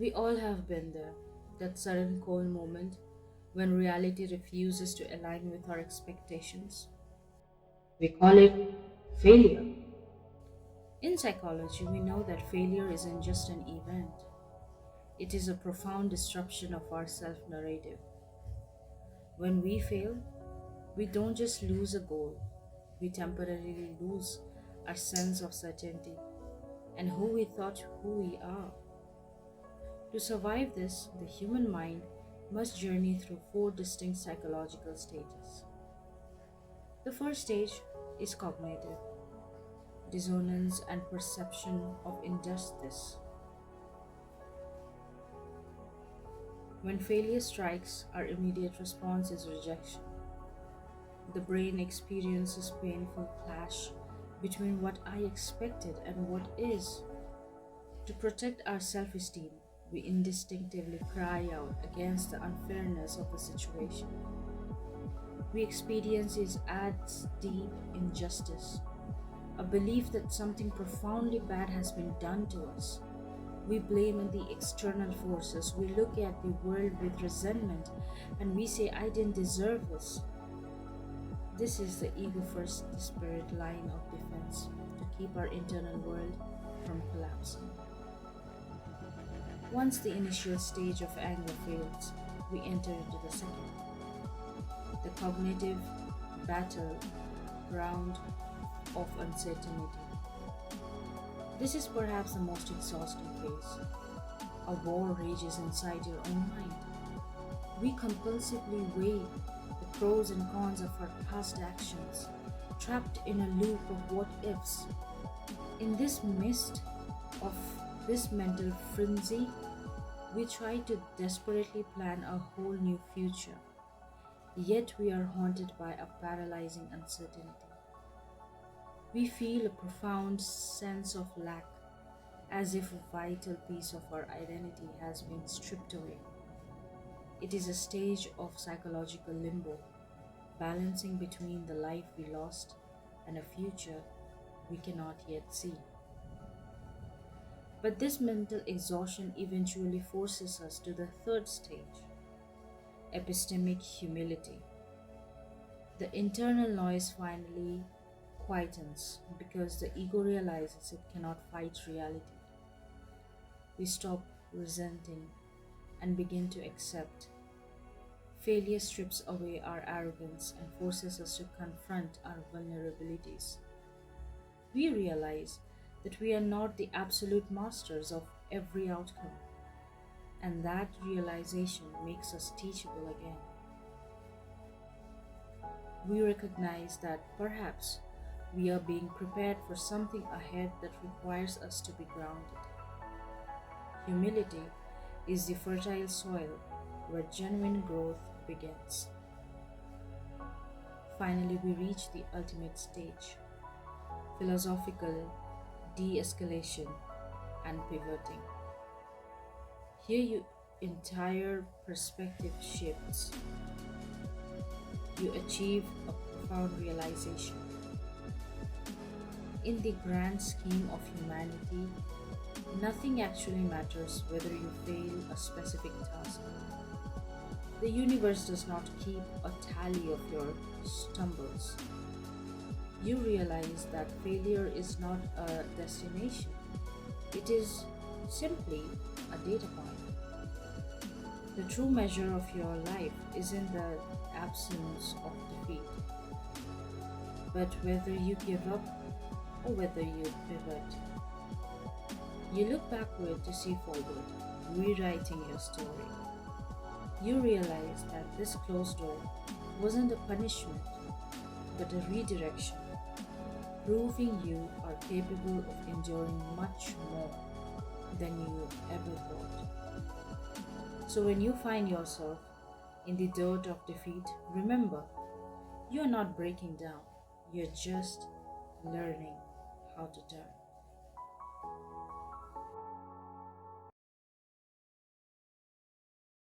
We all have been there, that sudden cold moment when reality refuses to align with our expectations. We call it failure. In psychology, we know that failure isn't just an event, it is a profound disruption of our self narrative. When we fail, we don't just lose a goal, we temporarily lose our sense of certainty and who we thought who we are. To survive this, the human mind must journey through four distinct psychological stages. The first stage is cognitive dissonance and perception of injustice. When failure strikes, our immediate response is rejection. The brain experiences painful clash between what I expected and what is. To protect our self esteem, we instinctively cry out against the unfairness of the situation. We experience it as deep injustice, a belief that something profoundly bad has been done to us. We blame the external forces. We look at the world with resentment and we say, I didn't deserve this. This is the ego first desperate line of defense to keep our internal world from collapsing. Once the initial stage of anger fails, we enter into the second, the cognitive battleground of uncertainty. This is perhaps the most exhausting phase. A war rages inside your own mind. We compulsively weigh the pros and cons of our past actions, trapped in a loop of what ifs. In this midst of this mental frenzy, we try to desperately plan a whole new future, yet we are haunted by a paralyzing uncertainty. We feel a profound sense of lack, as if a vital piece of our identity has been stripped away. It is a stage of psychological limbo, balancing between the life we lost and a future we cannot yet see. But this mental exhaustion eventually forces us to the third stage, epistemic humility. The internal noise finally quietens because the ego realizes it cannot fight reality. We stop resenting and begin to accept. Failure strips away our arrogance and forces us to confront our vulnerabilities. We realize that we are not the absolute masters of every outcome, and that realization makes us teachable again. We recognize that perhaps we are being prepared for something ahead that requires us to be grounded. Humility is the fertile soil where genuine growth begins. Finally, we reach the ultimate stage, philosophical de escalation and pivoting. Here, your entire perspective shifts. You achieve a profound realization. In the grand scheme of humanity, nothing actually matters whether you fail a specific task. The universe does not keep a tally of your stumbles. You realize that failure is not a destination, it is simply a data point. The true measure of your life isn't the absence of defeat, but whether you give up or whether you pivot. You look backward to see forward, rewriting your story. You realize that this closed door wasn't a punishment, but a redirection, proving you are capable of enduring much more than you ever thought. So when you find yourself in the dirt of defeat, remember, you're not breaking down, you're just learning how to turn.